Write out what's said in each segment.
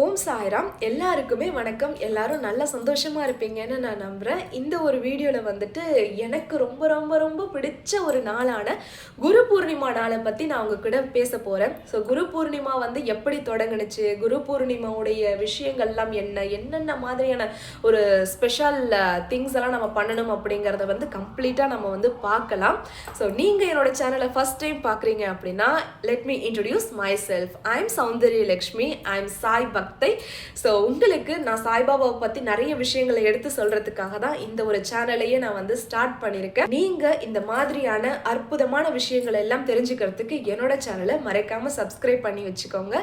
ஓம் சாய்ராம். எல்லாருக்குமே வணக்கம். எல்லாரும் நல்லா சந்தோஷமா இருப்பீங்கன்னு நான் நம்புறேன். இந்த ஒரு வீடியோவில் வந்துட்டு எனக்கு ரொம்ப ரொம்ப ரொம்ப பிடிச்ச ஒரு நாளான குரு பூர்ணிமா நாளை பற்றி நான் உங்க கூட பேச போகிறேன். ஸோ குரு பூர்ணிமா வந்து எப்படி தொடங்குனுச்சு, குரு பூர்ணிமாவுடைய விஷயங்கள்லாம் என்னென்ன மாதிரியான ஒரு ஸ்பெஷல் திங்ஸ் எல்லாம் நம்ம பண்ணணும் அப்படிங்கிறத வந்து கம்ப்ளீட்டாக நம்ம வந்து பார்க்கலாம். ஸோ நீங்கள் என்னோட சேனலை ஃபர்ஸ்ட் டைம் பார்க்குறீங்க அப்படின்னா let me introduce myself. I am Soundarya Lakshmi. I am Sai பக்தை. ஸோ உங்களுக்கு நான் சாய்பாபாவை பற்றி நிறைய விஷயங்களை எடுத்து சொல்கிறதுக்காக தான் இந்த ஒரு சேனலையே நான் வந்து ஸ்டார்ட் பண்ணியிருக்கேன். நீங்கள் இந்த மாதிரியான அற்புதமான விஷயங்கள் எல்லாம் தெரிஞ்சுக்கிறதுக்கு என்னோட சேனலை மறைக்காமல் சப்ஸ்கிரைப் பண்ணி வச்சுக்கோங்க.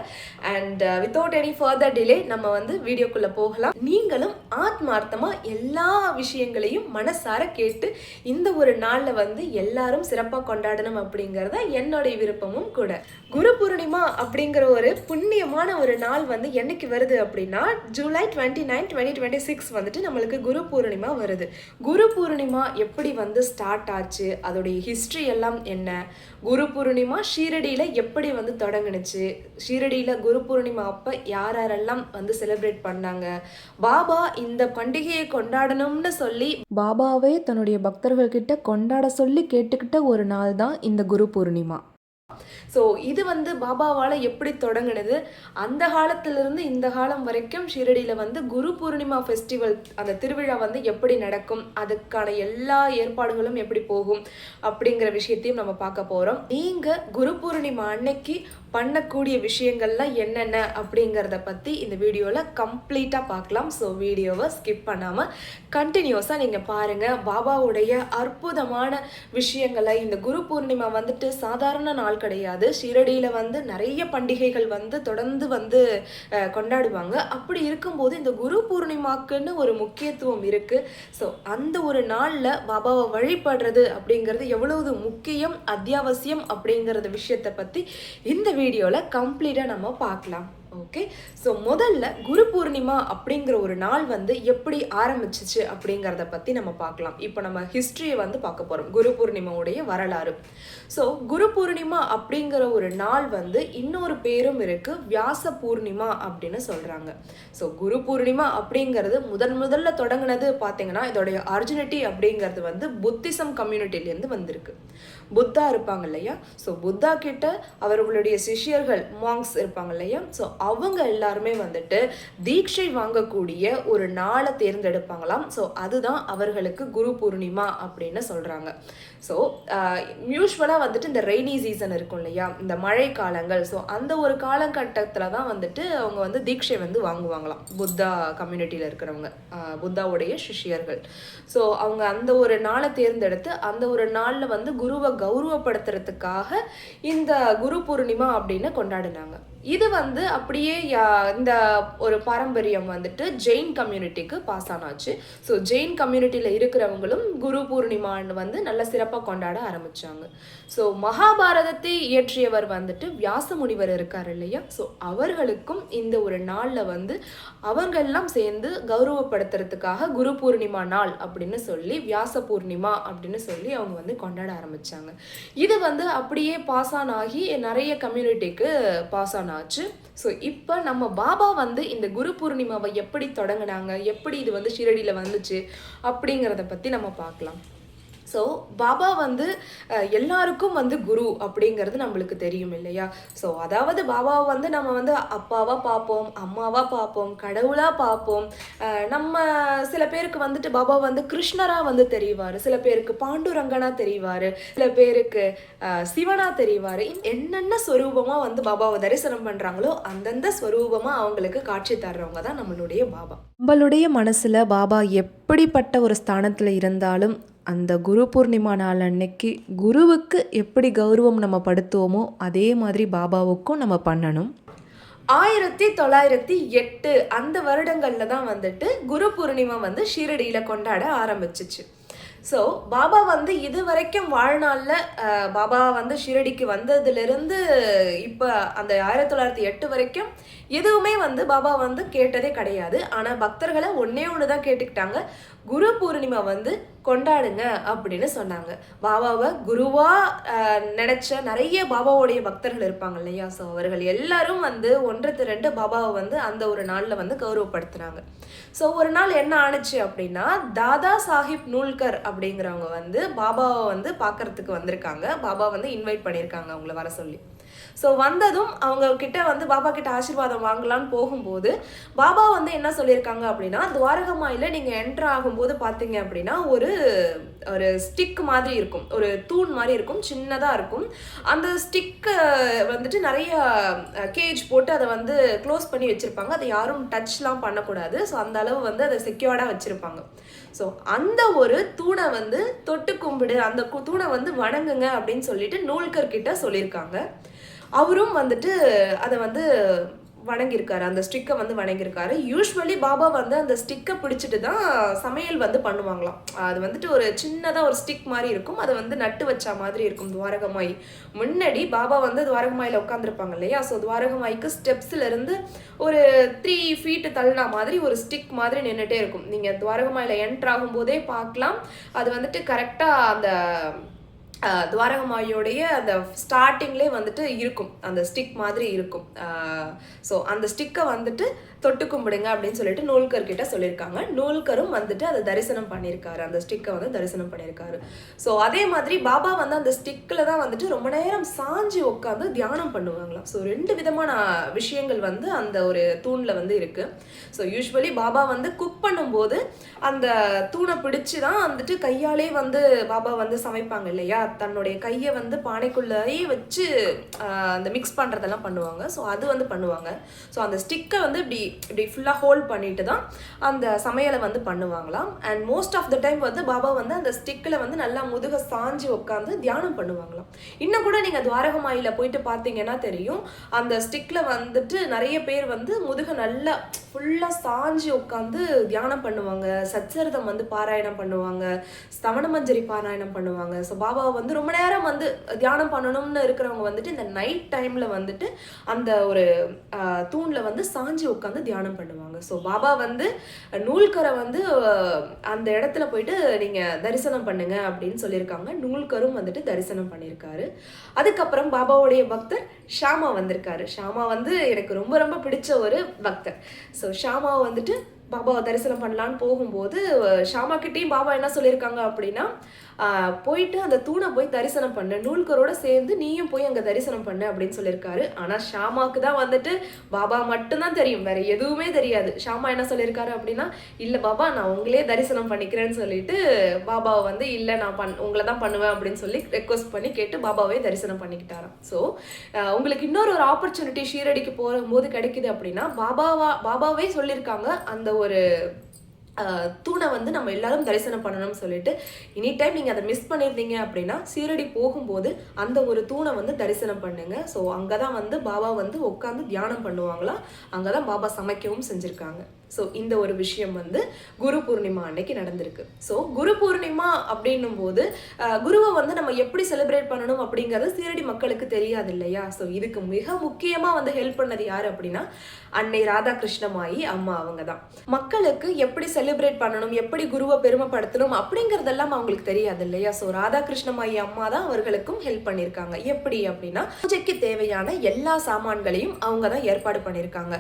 And without any further delay நம்ம வந்து வீடியோக்குள்ளே போகலாம். நீங்களும் ஆத்மார்த்தமாக எல்லா விஷயங்களையும் மனசார கேட்டு இந்த ஒரு நாளில் வந்து எல்லாரும் சிறப்பாக கொண்டாடணும் அப்படிங்கிறத என்னுடைய விருப்பமும் கூட. குரு பூர்ணிமா அப்படிங்கிற ஒரு புண்ணியமான ஒரு நாள் வந்து என்னைக்கு வருது அப்படின்னா ஜூலை 29, 2026 வந்துட்டு நம்மளுக்கு குரு பூர்ணிமா வருது. குரு பூர்ணிமா எப்படி வந்து ஸ்டார்ட் ஆச்சு, அதோடைய ஹிஸ்ட்ரி எல்லாம் என்ன, குரு பூர்ணிமா ஷீரடியில் எப்படி வந்து தொடங்குனுச்சு, ஷீரடியில் குரு பூர்ணிமா அப்போ யாரெல்லாம் வந்து செலிப்ரேட் பண்ணாங்க, பாபா இந்த பண்டிகையை கொண்டாடணும்னு சொல்லி பாபாவே தன்னுடைய பக்தர்கள்கிட்ட கொண்டாட சொல்லி கேட்டுக்கிட்ட ஒரு நாள் தான் இந்த குரு பூர்ணிமா. ஸோ இது வந்து பாபாவால் எப்படி தொடங்கினது, அந்த காலத்திலிருந்து இந்த காலம் வரைக்கும் ஷிரடியில் வந்து குரு பூர்ணிமா ஃபெஸ்டிவல் அந்த திருவிழா வந்து எப்படி நடக்கும், அதுக்கான எல்லா ஏற்பாடுகளும் எப்படி போகும் அப்படிங்கிற விஷயத்தையும் நம்ம பார்க்க போகிறோம். நீங்கள் குரு பூர்ணிமா அன்னைக்கு பண்ணக்கூடிய விஷயங்கள்லாம் என்னென்ன அப்படிங்கிறத பற்றி இந்த வீடியோவில் கம்ப்ளீட்டாக பார்க்கலாம். ஸோ வீடியோவை ஸ்கிப் பண்ணாமல் கண்டினியூஸாக நீங்கள் பாருங்கள். பாபாவுடைய அற்புதமான விஷயங்களை, இந்த குரு பூர்ணிமா வந்துட்டு சாதாரண நாள் கிடையாது. ஷிரடியில் வந்து நிறைய பண்டிகைகள் வந்து தொடர்ந்து வந்து கொண்டாடுவாங்க. அப்படி இருக்கும்போது இந்த குரு பூர்ணிமாக்குன்னு ஒரு முக்கியத்துவம் இருக்குது. ஸோ அந்த ஒரு நாளில் பாபாவை வழிபடுறது அப்படிங்கிறது எவ்வளவு முக்கியம், அத்தியாவசியம் அப்படிங்கிறத விஷயத்தை பற்றி இந்த வீடியோவில் கம்ப்ளீட்டாக நம்ம பார்க்கலாம். ஓகே, ஸோ முதல்ல குரு பூர்ணிமா அப்படிங்கிற ஒரு நாள் வந்து எப்படி ஆரம்பிச்சிச்சு அப்படிங்கிறத பற்றி நம்ம பார்க்கலாம். இப்போ நம்ம ஹிஸ்ட்ரியை வந்து பார்க்க போகிறோம், குரு பூர்ணிமாவுடைய வரலாறு. ஸோ குரு பூர்ணிமா அப்படிங்கிற ஒரு நாள் வந்து இன்னொரு பேரும் இருக்குது, வியாச பூர்ணிமா அப்படின்னு சொல்கிறாங்க. ஸோ குரு பூர்ணிமா அப்படிங்கிறது முதல்ல தொடங்கினது பார்த்தீங்கன்னா இதோடைய ஆரிஜினிட்டி அப்படிங்கிறது வந்து புத்திசம் கம்யூனிட்டிலேருந்து வந்திருக்கு. புத்தா இருப்பாங்க இல்லையா, ஸோ புத்தா கிட்ட அவர்களுடைய சிஷ்யர்கள் மாங்ஸ் இருப்பாங்க இல்லையா, ஸோ அவங்க எல்லாருமே வந்துட்டு தீட்சை வாங்கக்கூடிய ஒரு நாளை தேர்ந்தெடுப்பாங்களாம். ஸோ அதுதான் அவர்களுக்கு குரு பூர்ணிமா அப்படின்னு சொல்கிறாங்க. ஸோ யூஸ்வலாக வந்துட்டு இந்த ரெய்னி சீசன் இருக்கும் இல்லையா, இந்த மழை காலங்கள், ஸோ அந்த ஒரு காலகட்டத்தில் தான் வந்துட்டு அவங்க வந்து தீட்சை வந்து வாங்குவாங்களாம், புத்தா கம்யூனிட்டியில் இருக்கிறவங்க, புத்தாவுடைய சிஷ்யர்கள். ஸோ அவங்க அந்த ஒரு நாளை தேர்ந்தெடுத்து அந்த ஒரு நாளில் வந்து குருவை கௌரவப்படுத்துறதுக்காக இந்த குரு பூர்ணிமா அப்படின்னு கொண்டாடினாங்க. இது வந்து அப்படியே இந்த ஒரு பாரம்பரியம் வந்துட்டு ஜெயின் கம்யூனிட்டிக்கு பாஸ் ஆனாச்சு. ஸோ ஜெயின் கம்யூனிட்டியில் இருக்கிறவங்களும் குரு பூர்ணிமான்னு வந்து நல்ல சிறப்பாக கொண்டாட ஆரம்பித்தாங்க. ஸோ மகாபாரதத்தை இயற்றியவர் வந்துட்டு வியாச முனிவர் இருக்கார் இல்லையா, ஸோ அவர்களுக்கும் இந்த ஒரு நாளில் வந்து அவங்கெல்லாம் சேர்ந்து கௌரவப்படுத்துறதுக்காக குரு பூர்ணிமா நாள் அப்படின்னு சொல்லி வியாச பூர்ணிமா அப்படின்னு சொல்லி அவங்க வந்து கொண்டாட ஆரம்பித்தாங்க. இது வந்து அப்படியே பாஸ் ஆன் ஆகி நிறைய கம்யூனிட்டிக்கு பாஸ் ஆன் ஆச்சு. ஸோ இப்போ நம்ம பாபா வந்து இந்த குரு பூர்ணிமாவை எப்படி தொடங்கினாங்க, எப்படி இது வந்து ஷிரடியில் வந்துச்சு அப்படிங்கிறத பற்றி நம்ம பார்க்கலாம். ஸோ பாபா வந்து எல்லாருக்கும் வந்து குரு அப்படிங்கிறது நம்மளுக்கு தெரியும் இல்லையா. ஸோ அதாவது பாபாவை வந்து நம்ம வந்து அப்பாவாக பார்ப்போம், அம்மாவாக பார்ப்போம், கடவுளாக பார்ப்போம். நம்ம சில பேருக்கு வந்துட்டு பாபா வந்து கிருஷ்ணராக வந்து தெரிவார், சில பேருக்கு பாண்டுரங்கனாக தெரிவார், சில பேருக்கு சிவனாக தெரிவார். என்னென்ன ஸ்வரூபமாக வந்து பாபாவை தரிசனம் பண்ணுறாங்களோ அந்தந்த ஸ்வரூபமாக அவங்களுக்கு காட்சி தர்றவங்க தான் நம்மளுடைய பாபா. நம்மளுடைய மனசில் பாபா எப்படிப்பட்ட ஒரு ஸ்தானத்தில் இருந்தாலும் அந்த குரு பூர்ணிமா நாள் அன்னைக்கு குருவுக்கு எப்படி கௌரவம் நம்ம படுத்துவோமோ அதே மாதிரி பாபாவுக்கும் நம்ம பண்ணணும். 1908 அந்த வருடங்களில் தான் வந்துட்டு குரு பூர்ணிமா வந்து ஷீரடியில் கொண்டாட ஆரம்பிச்சிச்சு. ஸோ பாபா வந்து இது வரைக்கும் வாழ்நாளில் பாபா வந்து ஷிரடிக்கு வந்ததுலேருந்து இப்போ அந்த 1908 வரைக்கும் எதுவுமே வந்து பாபா வந்து கேட்டதே கிடையாது. ஆனா பக்தர்களை ஒன்னே ஒண்ணுதான் கேட்டுக்கிட்டாங்க, குரு பூர்ணிமா வந்து கொண்டாடுங்க அப்படின்னு சொன்னாங்க. பாபாவை குருவா நினைச்ச நிறைய பாபாவுடைய பக்தர்கள் இருப்பாங்க இல்லையா, ஸோ அவர்கள் எல்லாரும் வந்து ஒன்று திரண்டு பாபாவை வந்து அந்த ஒரு நாள்ல வந்து கௌரவப்படுத்துனாங்க. ஸோ ஒரு நாள் என்ன ஆணுச்சு அப்படின்னா, தாதா சாஹிப் நூல்கர் அப்படிங்கிறவங்க வந்து பாபாவை வந்து பார்க்கறதுக்கு வந்திருக்காங்க. பாபா வந்து இன்வைட் பண்ணியிருக்காங்க அவங்கள வர சொல்லி. ஸோ வந்ததும் அவங்க கிட்ட வந்து பாபா கிட்ட ஆசீர்வாதம் வாங்கலான்னு போகும்போது பாபா வந்து என்ன சொல்லியிருக்காங்க அப்படின்னா, துவாரகமாயில் நீங்கள் என்ட்ரு ஆகும்போது பார்த்தீங்க அப்படின்னா ஒரு ஒரு ஸ்டிக் மாதிரி இருக்கும், ஒரு தூண் மாதிரி இருக்கும், சின்னதாக இருக்கும். அந்த ஸ்டிக்கை வந்துட்டு நிறைய கேஜ் போட்டு அதை வந்து க்ளோஸ் பண்ணி வச்சுருப்பாங்க. அதை யாரும் டச்லாம் பண்ணக்கூடாது. ஸோ அந்த அளவு வந்து அதை செக்யூர்டாக வச்சுருப்பாங்க. ஸோ அந்த ஒரு தூணை வந்து தொட்டு கும்பிடு, அந்த தூணை வந்து வணங்குங்க அப்படின்னு சொல்லிட்டு நூல்கர் கிட்ட சொல்லியிருக்காங்க. அவரும் வந்துட்டு அதை வந்து வணங்கியிருக்காரு, அந்த ஸ்டிக்கை வந்து வணங்கியிருக்காரு. யூஸ்வலி பாபா வந்து அந்த ஸ்டிக்கை பிடிச்சிட்டு தான் சமையல் வந்து பண்ணுவாங்களாம். அது வந்துட்டு ஒரு சின்னதாக ஒரு ஸ்டிக் மாதிரி இருக்கும், அதை வந்து நட்டு வச்சா மாதிரி இருக்கும். துவாரகமாய் முன்னாடி பாபா வந்து துவாரகமாயில் உட்காந்துருப்பாங்க இல்லையா, ஸோ துவாரகமாய்க்கு ஸ்டெப்ஸ்ல இருந்து ஒரு 3 feet தள்ளினா மாதிரி ஒரு ஸ்டிக் மாதிரி நின்றுட்டே இருக்கும். நீங்கள் துவாரகமாயில் என்ட்ரு ஆகும் போதே பார்க்கலாம். அது வந்துட்டு கரெக்டாக அந்த துவாரகமாயோடைய அந்த ஸ்டார்டிங்லேயே வந்துட்டு இருக்கும், அந்த ஸ்டிக் மாதிரி இருக்கும். ஸோ அந்த ஸ்டிக்கை வந்துட்டு தொட்டு கும்பிடுங்க அப்படின்னு சொல்லிட்டு நூல்கர் கிட்ட சொல்லியிருக்காங்க. நூல்கரும் வந்துட்டு அதை தரிசனம் பண்ணியிருக்காரு, அந்த ஸ்டிக்கை வந்து தரிசனம் பண்ணியிருக்காரு. ஸோ அதே மாதிரி பாபா வந்து அந்த ஸ்டிக்கில் தான் வந்துட்டு ரொம்ப நேரம் சாஞ்சி உட்காந்து தியானம் பண்ணுவாங்களாம். ஸோ 2 விதமான விஷயங்கள் வந்து அந்த ஒரு தூணில் வந்து இருக்கு. ஸோ யூஸ்வலி பாபா வந்து குக் பண்ணும்போது அந்த தூணை பிடிச்சி தான் வந்துட்டு கையாலே வந்து பாபா வந்து சமைப்பாங்க இல்லையா, தன்னுடைய கையை வந்து பானைக்குள்ளேயே வச்சு அந்த மிக்ஸ் பண்ணுறதெல்லாம் பண்ணுவாங்க. ஸோ அது வந்து பண்ணுவாங்க. ஸோ அந்த ஸ்டிக்கை வந்து இப்படி ஃபுல்லாக ஹோல்ட் பண்ணிட்டு தான் அந்த சமையலை வந்து பண்ணுவாங்களாம். And most of the time வந்து பாபா வந்து அந்த ஸ்டிக்கில் வந்து நல்லா முதுக சாஞ்சி உட்காந்து தியானம் பண்ணுவாங்களாம். இன்னும் கூட நீங்கள் துவாரகமாயில் போயிட்டு பார்த்தீங்கன்னா தெரியும், அந்த ஸ்டிக்கில் வந்துட்டு நிறைய பேர் வந்து முதுக நல்லா ஃபுல்லாக சாஞ்சி உட்காந்து தியானம் பண்ணுவாங்க, சச்சரிதம் வந்து பாராயணம் பண்ணுவாங்க, ஸ்தவனமஞ்சரி பாராயணம் பண்ணுவாங்க. ஸோ பாபாவை வந்து ரொம்ப நேரம் வந்து தியானம் பண்ணணும்னு இருக்கிறவங்க வந்துட்டு இந்த நைட் டைமில் வந்துட்டு அந்த ஒரு தூணில் வந்து சாஞ்சி உட்காந்து தியானம் பண்ணுவாங்க. ஸோ பாபா வந்து நூல்கரை வந்து அந்த இடத்துல போயிட்டு நீங்கள் தரிசனம் பண்ணுங்க அப்படின்னு சொல்லியிருக்காங்க. நூல்கரும் வந்துட்டு தரிசனம் பண்ணியிருக்காரு. அதுக்கப்புறம் பாபாவுடைய பக்தர் ஷாமா வந்திருக்காரு. ஷாமா வந்து எனக்கு ரொம்ப ரொம்ப பிடிச்ச ஒரு பக்தர். ஸோ ஷாமாவை வந்துட்டு பாபாவை தரிசனம் பண்ணலான்னு போகும்போது ஷாமா கிட்டேயும் பாபா என்ன சொல்லியிருக்காங்க அப்படின்னா, போயிட்டு அந்த தூணை போய் தரிசனம் பண்ணு, நூல்கரோட சேர்ந்து நீயும் போய் அங்கே தரிசனம் பண்ணு அப்படின்னு சொல்லியிருக்காரு. ஆனால் ஷாமாவுக்கு தான் வந்துட்டு பாபா மட்டும்தான் தெரியும், வேற எதுவுமே தெரியாது. ஷாமா என்ன சொல்லியிருக்காரு அப்படின்னா, இல்லை பாபா நான் உங்களே தரிசனம் பண்ணிக்கிறேன்னு சொல்லிட்டு பாபாவை வந்து இல்லை நான் உங்களை தான் பண்ணுவேன் அப்படின்னு சொல்லி ரெக்வஸ்ட் பண்ணி கேட்டு பாபாவே தரிசனம் பண்ணிக்கிட்டாராம். ஸோ உங்களுக்கு இன்னொரு ஆப்பர்ச்சுனிட்டி ஷீரடிக்கு போகும்போது கிடைக்குது அப்படின்னா, பாபாவே சொல்லியிருக்காங்க அந்த ஒரு தூணை வந்து நம்ம எல்லாரும் தரிசனம் பண்ணணும்னு சொல்லிட்டு. எனி டைம் நீங்கள் அதை மிஸ் பண்ணியிருந்தீங்க அப்படின்னா சீரடி போகும்போது அந்த ஒரு தூணை வந்து தரிசனம் பண்ணுங்க. ஸோ அங்கே தான் வந்து பாபா வந்து உட்காந்து தியானம் பண்ணுவாங்களா, அங்கே தான் பாபா சமைக்கவும் செஞ்சுருக்காங்க. ஸோ இந்த ஒரு விஷயம் வந்து குரு பூர்ணிமா அன்னைக்கு நடந்திருக்கு. ஸோ குரு பூர்ணிமா அப்படின்னும் போது குருவை வந்து நம்ம எப்படி செலிப்ரேட் பண்ணணும் அப்படிங்கிறது சீரடி மக்களுக்கு தெரியாது இல்லையா. ஸோ இதுக்கு மிக முக்கியமாக வந்து ஹெல்ப் பண்ணது யார் அப்படின்னா அன்னை ராதாகிருஷ்ணமாயி அம்மா. அவங்க தான் மக்களுக்கு எப்படி செலிப்ரேட் பண்ணணும், எப்படி குருவை பெருமைப்படுத்தணும் அப்படிங்கிறதெல்லாம் அவங்களுக்கு தெரியாது இல்லையா. ஸோ ராதாகிருஷ்ணமாயி அம்மா தான் அவர்களுக்கும் ஹெல்ப் பண்ணியிருக்காங்க. எப்படி அப்படின்னா பூஜைக்கு தேவையான எல்லா சாமான்களையும் அவங்க தான் ஏற்பாடு பண்ணியிருக்காங்க.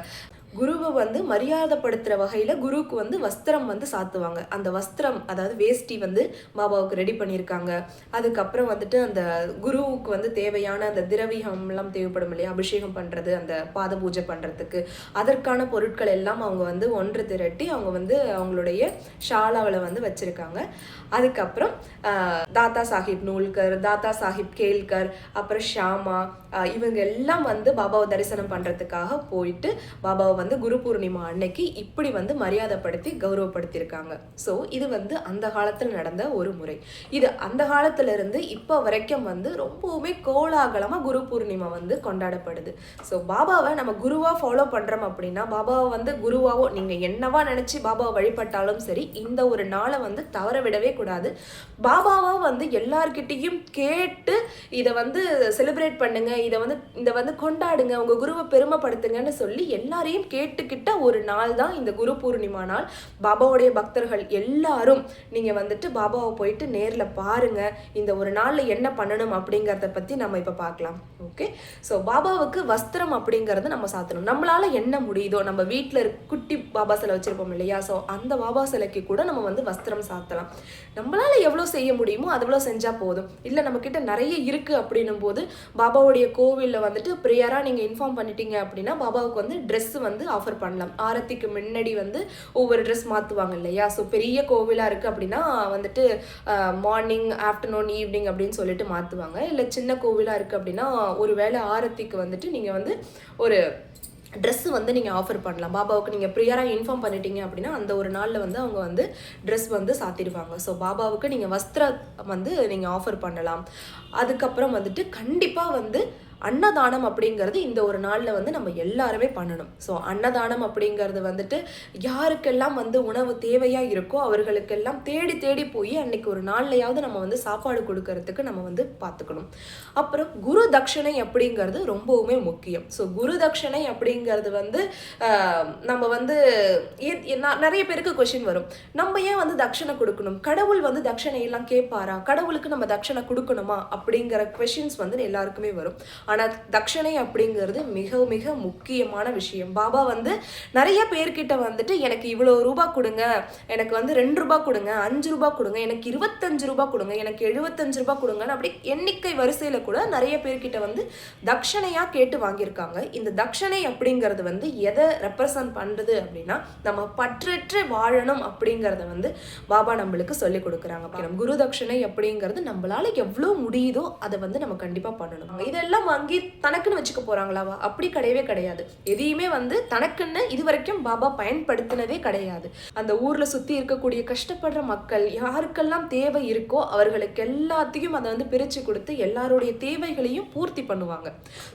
குருவை வந்து மரியாதைப்படுத்துகிற வகையில் குருவுக்கு வந்து வஸ்திரம் வந்து சாத்துவாங்க. அந்த வஸ்திரம் அதாவது வேஷ்டி வந்து பாபாவுக்கு ரெடி பண்ணியிருக்காங்க. அதுக்கப்புறம் வந்துட்டு அந்த குருவுக்கு வந்து தேவையான அந்த திரவியம்லாம் தேவைப்படும் இல்லையா, அபிஷேகம் பண்ணுறது, அந்த பாத பூஜை பண்ணுறதுக்கு அதற்கான பொருட்கள் எல்லாம் அவங்க வந்து ஒன்று திரட்டி அவங்க வந்து அவங்களுடைய ஷாலாவில் வந்து வச்சுருக்காங்க. அதுக்கப்புறம் தாத்தா சாஹிப் நூல்கர், தாத்தா சாஹிப் கேல்கர், அப்புறம் ஷாமா, இவங்க எல்லாம் வந்து பாபாவை தரிசனம் பண்ணுறதுக்காக போயிட்டு பாபாவை வந்து குரு பூர்ணிமா அன்னைக்கு இப்படி வந்து மரியாதைப்படுத்தி கௌரவப்படுத்தியிருக்காங்க. ஸோ இது வந்து அந்த காலத்தில் நடந்த ஒரு முறை. இது அந்த காலத்துல இருந்து இப்போ வரைக்கும் வந்து ரொம்பவுமே கோலாகலமாக குரு பூர்ணிமா வந்து கொண்டாடப்படுது. ஸோ பாபாவை நம்ம குருவாக ஃபாலோ பண்ணுறோம் அப்படின்னா, பாபாவை வந்து குருவாவோ நீங்கள் என்னவா நினச்சி பாபாவை வழிபட்டாலும் சரி, இந்த ஒரு நாளை வந்து தவற விடவே கூடாது. பாபாவா வந்து எல்லார்கிட்டையும் கேட்டு இதை வந்து செலிப்ரேட் பண்ணுங்க, இதை வந்து கொண்டாடுங்க, உங்க குருவை பெருமைப்படுத்துங்கன்னு சொல்லி எல்லாரையும் கேட்டுக்கிட்ட ஒரு நாள் தான் இந்த குரு பூர்ணிமா நாள். பாபாவுடைய பக்தர்கள் எல்லாரும் நீங்க வந்துட்டு பாபாவை போயிட்டு நேர்ல பாருங்க. இந்த ஒரு நாள்ல என்ன பண்ணணும் அப்படிங்கறத பத்தி நம்ம இப்ப பார்க்கலாம். ஓகே, ஸோ பாபாவுக்கு வஸ்திரம் அப்படிங்கறது நம்ம சாத்தணும். நம்மளால என்ன முடியுதோ, நம்ம வீட்டுல குட்டி பாபா சிலை வச்சிருப்போம் இல்லையா, ஸோ அந்த பாபா சிலைக்கு கூட நம்ம வந்து வஸ்திரம் சாத்தலாம். நம்மளால எவ்வளவு செய்ய முடியுமோ அதுவளவு செஞ்சா போதும். இல்ல நம்ம கிட்ட நிறைய இருக்கு அப்படின்னும் போது பாபாவுடைய கோவில்ல வந்துட்டு ப்ரேயரா நீங்க இன்ஃபார்ம் பண்ணிட்டீங்க அப்படின்னா பாபாவுக்கு வந்து ட்ரெஸ் வந்து ஆஃபர் பண்ணலாம். ஆரத்திக்கு முன்னாடி வந்து ஒவ்வொரு ட்ரெஸ் மாத்துவாங்க இல்லையா. ஸோ பெரிய கோவிலா இருக்கு அப்படின்னா வந்துட்டு மார்னிங், ஆஃப்டர்நூன், ஈவினிங் அப்படின்னு சொல்லிட்டு மாத்துவாங்க. இல்லை சின்ன கோவிலா இருக்கு அப்படின்னா ஒருவேளை ஆரத்திக்கு வந்துட்டு நீங்க வந்து ஒரு ட்ரெஸ்ஸு வந்து நீங்கள் ஆஃபர் பண்ணலாம். பாபாவுக்கு நீங்கள் ப்ரியராக இன்ஃபார்ம் பண்ணிட்டீங்க அப்படின்னா அந்த ஒரு நாளில் வந்து அவங்க வந்து ட்ரெஸ் வந்து சாத்திடுவாங்க. ஸோ பாபாவுக்கு நீங்கள் வஸ்திரம் வந்து நீங்கள் ஆஃபர் பண்ணலாம். அதுக்கப்புறம் வந்துட்டு கண்டிப்பாக வந்து அன்னதானம் அப்படிங்கிறது இந்த ஒரு நாளில் வந்து நம்ம எல்லாருமே பண்ணணும். ஸோ அன்னதானம் அப்படிங்கிறது வந்துட்டு யாருக்கெல்லாம் வந்து உணவு தேவையாக இருக்கோ அவர்களுக்கெல்லாம் தேடி தேடி போய் அன்னைக்கு ஒரு நாள்லையாவது நம்ம வந்து சாப்பாடு கொடுக்கறதுக்கு நம்ம வந்து பார்த்துக்கணும். அப்புறம் குரு தட்சணை அப்படிங்கிறது ரொம்பவுமே முக்கியம். ஸோ குரு தட்சணை அப்படிங்கிறது வந்து நம்ம வந்து நிறைய பேருக்கு கொஸ்டின் வரும், நம்ம ஏன் வந்து தட்சணை கொடுக்கணும், கடவுள் வந்து தட்சணை எல்லாம் கேட்பாரா, கடவுளுக்கு நம்ம தட்சணை கொடுக்கணுமா அப்படிங்கிற கொஸ்டின்ஸ் வந்து எல்லாருக்குமே வரும். ஆனால் தட்சணை அப்படிங்கிறது மிக மிக முக்கியமான விஷயம். பாபா வந்து நிறைய பேர்கிட்ட வந்துட்டு எனக்கு இவ்வளோ ரூபாய் கொடுங்க, எனக்கு வந்து 2 ரூபாய் கொடுங்க, 5 ரூபாய் கொடுங்க, எனக்கு 25 ரூபாய் கொடுங்க, எனக்கு 75 ரூபாய் கொடுங்கன்னு அப்படி எண்ணிக்கை வரிசையில் கூட நிறைய பேர்கிட்ட வந்து தட்சணையாக கேட்டு வாங்கியிருக்காங்க. இந்த தட்சணை அப்படிங்கிறது வந்து எதை ரெப்ரசன்ட் பண்ணுறது அப்படின்னா, நம்ம பற்றற்று வாழணும் அப்படிங்கிறத வந்து பாபா நம்மளுக்கு சொல்லிக் கொடுக்குறாங்க. குரு தட்சணை அப்படிங்கிறது நம்மளால எவ்வளோ முடியுதோ அதை வந்து நம்ம கண்டிப்பாக பண்ணணும். இதெல்லாம் வாங்கி தனக்குன்னு வச்சுக்க போறாங்களாவா? அப்படி கிடையவே கிடையாது. எதையுமே வந்து தனக்குன்னு இது வரைக்கும் பாபா பயன்படுத்தினதே கிடையாது. அந்த ஊர்ல சுத்தி இருக்கக்கூடிய கஷ்டப்படுற மக்கள் யாருக்கெல்லாம் தேவை இருக்கோ அவர்களுக்கு எல்லாத்தையும் அதை வந்து பிரிச்சு கொடுத்து எல்லாருடைய தேவைகளையும் பூர்த்தி பண்ணுவாங்க.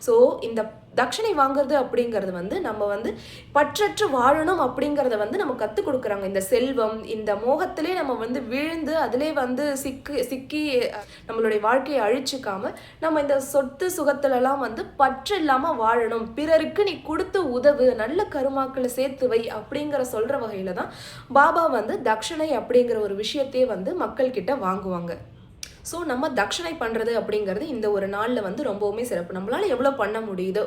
ஸோ இந்த தட்சணை வாங்குறது அப்படிங்கிறது வந்து நம்ம வந்து பற்றற்று வாழணும் அப்படிங்கிறத வந்து நம்ம கற்றுக் கொடுக்குறாங்க. இந்த செல்வம், இந்த மோகத்திலே நம்ம வந்து விழுந்து அதிலே வந்து சிக்கி நம்மளுடைய வாழ்க்கையை அழிச்சுக்காம நம்ம இந்த சொத்து சுகத்துலலாம் வந்து பற்று இல்லாமல் வாழணும், பிறருக்கு நீ கொடுத்து உதவு, நல்ல கருமாக்களை சேர்த்து வை அப்படிங்கிற சொல்கிற வகையில் தான் பாபா வந்து தட்சணை அப்படிங்கிற ஒரு விஷயத்தையே வந்து மக்கள்கிட்ட வாங்குவாங்க. ஸோ நம்ம தட்சணை பண்ணுறது அப்படிங்கிறது இந்த ஒரு நாளில் வந்து ரொம்பவுமே சிறப்பு. நம்மளால் எவ்வளோ பண்ண முடியுதோ,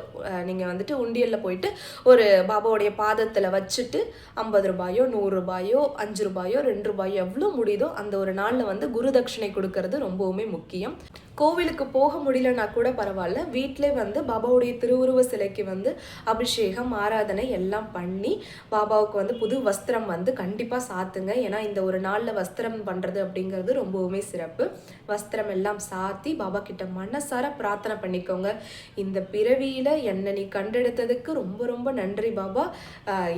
நீங்கள் வந்துட்டு உண்டியலில் போயிட்டு ஒரு பாபாவுடைய பாதத்தில் வச்சுட்டு 50 ரூபாயோ 100 ரூபாயோ 5 ரூபாயோ 2 ரூபாயோ எவ்வளோ முடியுதோ அந்த ஒரு நாளில் வந்து குரு தட்சணை கொடுக்கறது ரொம்பவுமே முக்கியம். கோவிலுக்கு போக முடியலன்னா கூட பரவாயில்ல, வீட்டிலே வந்து பாபாவுடைய திருவுருவ சிலைக்கு வந்து அபிஷேகம், ஆராதனை எல்லாம் பண்ணி பாபாவுக்கு வந்து புது வஸ்திரம் வந்து கண்டிப்பாக சாத்துங்க. ஏன்னா இந்த ஒரு நாளில் வஸ்திரம் பண்ணுறது அப்படிங்கிறது ரொம்பவுமே சிறப்பு. வஸ்திரம் எல்லாம் சாத்தி பாபா கிட்ட மனசார பிரார்த்தனை பண்ணிக்கோங்க. இந்த பிறவியில் என்னை நீ கண்டெடுத்ததுக்கு ரொம்ப ரொம்ப நன்றி பாபா.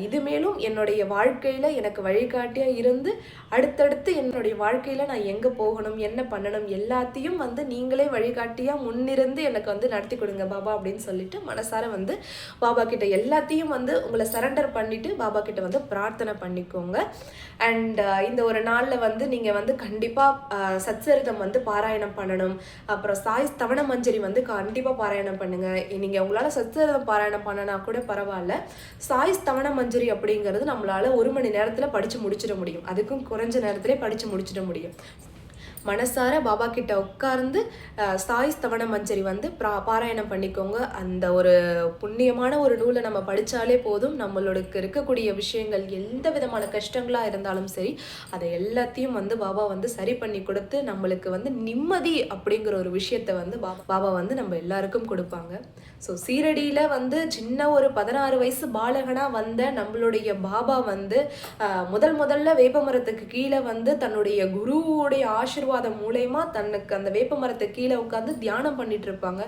இது மேலும் என்னுடைய வாழ்க்கையில் எனக்கு வழிகாட்டியாக இருந்து அடுத்தடுத்து என்னுடைய வாழ்க்கையில் நான் எங்கே போகணும், என்ன பண்ணணும் எல்லாத்தையும் வந்து நீங்களே வழிகாட்டியாக முன்னிருந்து எனக்கு வந்து நடத்தி கொடுங்க பாபா அப்படின்னு சொல்லிட்டு மனசார வந்து பாபா கிட்ட எல்லாத்தையும் வந்து உங்களை சரண்டர் பண்ணிட்டு பாபா கிட்ட வந்து பிரார்த்தனை பண்ணிக்கோங்க. அண்ட் இந்த ஒரு நாளில் வந்து நீங்கள் வந்து கண்டிப்பாக சச்சரிதம் வந்து பாராயணம் பண்ணணும். அப்புறம் சாய் ஸ்தவன மஞ்சரி வந்து கண்டிப்பாக பாராயணம் பண்ணுங்க. நீங்கள் உங்களால் சச்சரிதம் பாராயணம் பண்ணனா கூட பரவாயில்ல, சாய் ஸ்தவன மஞ்சரி அப்படிங்கிறது நம்மளால 1 மணி நேரத்தில் படித்து முடிச்சிட முடியும், அதுக்கும் குறைஞ்ச நேரத்திலே படித்து முடிச்சிட முடியும். மனசார பாபா கிட்ட உட்கார்ந்து சாய் ஸ்தவன மஞ்சரி வந்து பாராயணம் பண்ணிக்கோங்க. அந்த ஒரு புண்ணியமான ஒரு நூலை நம்ம படித்தாலே போதும், நம்மளுக்கு இருக்கக்கூடிய விஷயங்கள் எந்த விதமான கஷ்டங்களாக இருந்தாலும் சரி அதை எல்லாத்தையும் வந்து பாபா வந்து சரி பண்ணி கொடுத்து நம்மளுக்கு வந்து நிம்மதி அப்படிங்கிற ஒரு விஷயத்தை வந்து பாபா வந்து நம்ம எல்லாருக்கும் கொடுப்பாங்க. ஸோ சீரடியில் வந்து சின்ன ஒரு 16 வயசு பாலகனாக வந்த நம்மளுடைய பாபா வந்து முதல்ல வேப்பமரத்துக்கு கீழே வந்து தன்னுடைய குருவுடைய ஆசீர்வாதம் ஆசீர்வாதம் மூலயமா தனக்கு அந்த வேப்ப மரத்தை கீழே உட்காந்து தியானம் பண்ணிட்டு இருப்பாங்க.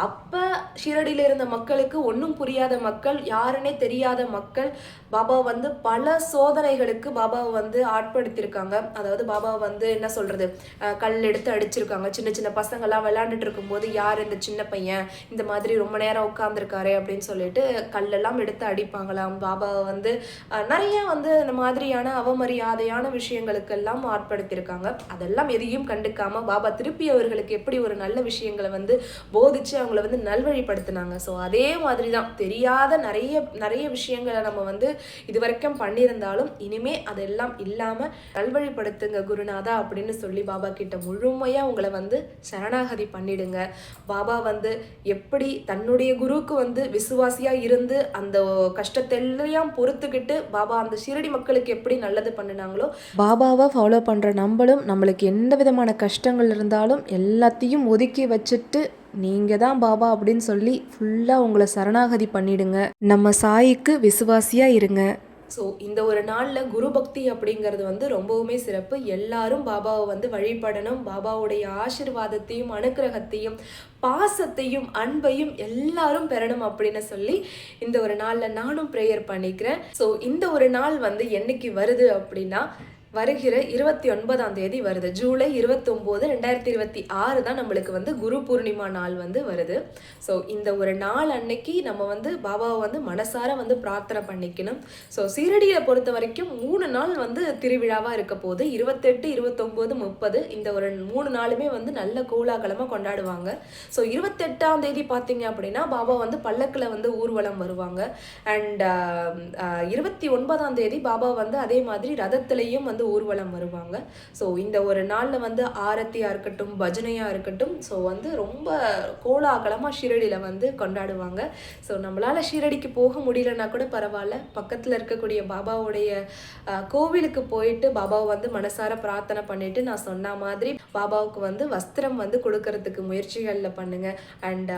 அப்போ ஷீரடியில் இருந்த மக்களுக்கு ஒன்றும் புரியாத மக்கள், யாருன்னே தெரியாத மக்கள் பாபாவை வந்து பல சோதனைகளுக்கு பாபாவை வந்து ஆட்படுத்தியிருக்காங்க. அதாவது பாபாவை வந்து என்ன சொல்றது, கல் எடுத்து அடிச்சிருக்காங்க. சின்ன சின்ன பசங்கள்லாம் விளையாண்டுட்டு இருக்கும்போது யார் இந்த சின்ன பையன் இந்த மாதிரி ரொம்ப நேரம் உட்காந்துருக்காரு அப்படின்னு சொல்லிட்டு கல்லெல்லாம் எடுத்து அடிப்பாங்களாம். பாபாவை வந்து நிறைய வந்து இந்த மாதிரியான அவமரியாதையான விஷயங்களுக்கெல்லாம் ஆட்படுத்தியிருக்காங்க. அதெல்லாம் எதையும் கண்டுக்காம பாபா திருப்பி அவர்களுக்கு எப்படி ஒரு நல்ல விஷயங்களை வந்து போதிச்சு அவங்கள வந்து நல்வழிப்படுத்தினாங்க. ஸோ அதே மாதிரி தான் தெரியாத நிறைய நிறைய விஷயங்களை நம்ம வந்து இது வரைக்கும் பண்ணியிருந்தாலும் இனிமே அதெல்லாம் இல்லாமல் நல்வழிப்படுத்துங்க குருநாதா அப்படின்னு சொல்லி பாபா கிட்ட முழுமையாக உங்களை வந்து சரணாகதி பண்ணிடுங்க. பாபா வந்து எப்படி தன்னுடைய குருவுக்கு வந்து விசுவாசியாக இருந்து அந்த கஷ்டத்தெல்லாம் பொறுத்துக்கிட்டு பாபா அந்த ஷீரடி மக்களுக்கு எப்படி நல்லது பண்ணினாங்களோ, பாபாவை ஃபாலோ பண்ணுற நம்மளுக்கு எந்த விதமான கஷ்டங்கள் இருந்தாலும் எல்லாத்தையும் ஒதுக்கி வச்சுட்டு நீங்கள் தான் பாபா அப்படின்னு சொல்லி ஃபுல்லாக உங்களை சரணாகதி பண்ணிடுங்க. நம்ம சாய்க்கு விசுவாசியாக இருங்க. ஸோ இந்த ஒரு நாளில் குரு பக்தி அப்படிங்கிறது வந்து ரொம்பவுமே சிறப்பு. எல்லாரும் பாபாவை வந்து வழிபடணும். பாபாவுடைய ஆசீர்வாதத்தையும் அனுக்கிரகத்தையும் பாசத்தையும் அன்பையும் எல்லாரும் பெறணும் அப்படின்னு சொல்லி இந்த ஒரு நாளில் நானும் ப்ரேயர் பண்ணிக்கிறேன். ஸோ இந்த ஒரு நாள் வந்து என்னைக்கு வருது அப்படின்னா வருகிற 29ஆம் தேதி வருது. ஜூலை 29, 2026 தான் நம்மளுக்கு வந்து குரு பூர்ணிமா நாள் வந்து வருது. ஸோ இந்த ஒரு நாள் அன்னைக்கு நம்ம வந்து பாபாவை வந்து மனசார வந்து பிரார்த்தனை பண்ணிக்கணும். ஸோ சீரடியை பொறுத்த வரைக்கும் 3 நாள் வந்து திருவிழாவாக இருக்க போது 28, 29, 30 இந்த ஒரு 3 நாளுமே வந்து நல்ல கோலாகலமாக கொண்டாடுவாங்க. ஸோ 28ஆம் தேதி பார்த்தீங்க அப்படின்னா பாபா வந்து பல்லக்கில் வந்து ஊர்வலம் வருவாங்க. அண்ட் 29ஆம் தேதி பாபா வந்து அதே மாதிரி ரதத்திலையும் வந்து ஊர்வலம் வருவாங்க. ஸோ இந்த ஒரு நாளில் வந்து ஆரத்தியாக இருக்கட்டும், பஜனையாக இருக்கட்டும், ஸோ வந்து ரொம்ப கோலாகலமாக ஷீரடியில் வந்து கொண்டாடுவாங்க. ஸோ நம்மளால் ஷீரடிக்கு போக முடியலன்னா கூட பரவாயில்ல, பக்கத்தில் இருக்கக்கூடிய பாபாவுடைய கோவிலுக்கு போயிட்டு பாபாவை வந்து மனசார பிரார்த்தனை பண்ணிட்டு நான் சொன்ன மாதிரி பாபாவுக்கு வந்து வஸ்திரம் வந்து கொடுக்கறதுக்கு முயற்சிகளில் பண்ணுங்க. அண்ட்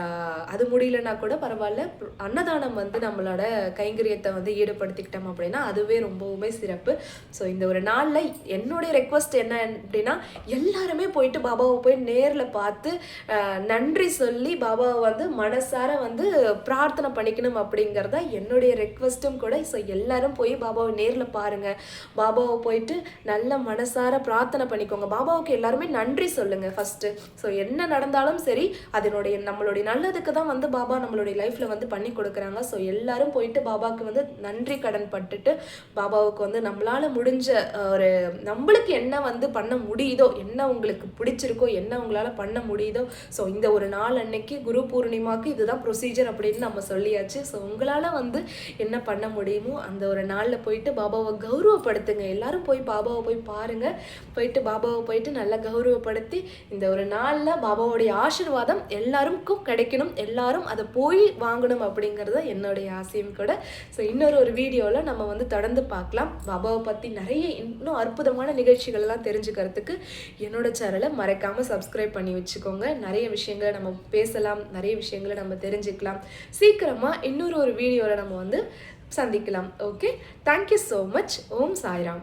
அது முடியலன்னா கூட பரவாயில்ல, அன்னதானம் வந்து நம்மளோட கைங்கரியத்தை வந்து ஈடுபடுத்திக்கிட்டோம் அப்படின்னா அதுவே ரொம்பவுமே சிறப்பு. ஸோ இந்த ஒரு நாளில் என்னுடைய ரெக்வஸ்ட் என்ன அப்படின்னா எல்லாருமே போயிட்டு பாபாவை போய் நேரில் பார்த்து நன்றி சொல்லி பாபாவை வந்து மனசார வந்து பிரார்த்தனை பண்ணிக்கணும் அப்படிங்கிறத என்னுடைய ரெக்வஸ்ட்டும் கூட. ஸோ எல்லாரும் போய் பாபாவை நேரில் பாருங்கள், பாபாவை போயிட்டு நல்ல மனசார பிரார்த்தனை பண்ணிக்கோங்க. பாபாவுக்கு எல்லாருமே நன்றி சொல்லுங்கள் ஃபஸ்ட்டு. ஸோ என்ன நடந்தாலும் சரி நம்மளுடைய நல்லதுக்கு தான் வந்து பாபா நம்மளுடைய லைஃப்பில் வந்து பண்ணி கொடுக்குறாங்க. ஸோ எல்லாரும் போயிட்டு பாபாவுக்கு வந்து நன்றி கடன் பட்டுட்டு பாபாவுக்கு வந்து நம்மளால் முடிஞ்ச ஒரு நம்மளுக்கு என்ன வந்து பண்ண முடியுதோ, என்ன உங்களுக்கு பிடிச்சிருக்கோ, என்ன உங்களால் பண்ண முடியுதோ, ஸோ இந்த ஒரு நாள் அன்னைக்கு குரு பூர்ணிமாவுக்கு இதுதான் ப்ரொசீஜர் அப்படின்னு நம்ம சொல்லியாச்சு. ஸோ உங்களால் வந்து என்ன பண்ண முடியுமோ அந்த ஒரு நாளில் போயிட்டு பாபாவை கௌரவப்படுத்துங்க. எல்லாரும் போய் பாபாவை போய் பாருங்கள், போயிட்டு பாபாவை போயிட்டு நல்லா கௌரவப்படுத்தி இந்த ஒரு நாளில் பாபாவுடைய ஆசீர்வாதம் எல்லாருக்கும் கிடைக்கணும், எல்லாரும் அதை போய் வாங்கணும் அப்படிங்கிறது என்னுடைய ஆசையும் கூட. ஸோ இன்னொரு வீடியோவில் நம்ம வந்து தொடர்ந்து பார்க்கலாம். பாபாவை பற்றி நிறைய இன்னும் அற்புதமான நிகழ்ச்சிகள்லாம் தெரிஞ்சுக்கிறதுக்கு என்னோட சேனலை மறக்காமல் சப்ஸ்கிரைப் பண்ணி வச்சுக்கோங்க. நிறைய விஷயங்களை நம்ம பேசலாம், நிறைய விஷயங்களை நம்ம தெரிஞ்சுக்கலாம். சீக்கிரமாக இன்னொரு வீடியோவில் நம்ம வந்து சந்திக்கலாம். Okay, thank you so much. Om Sairam.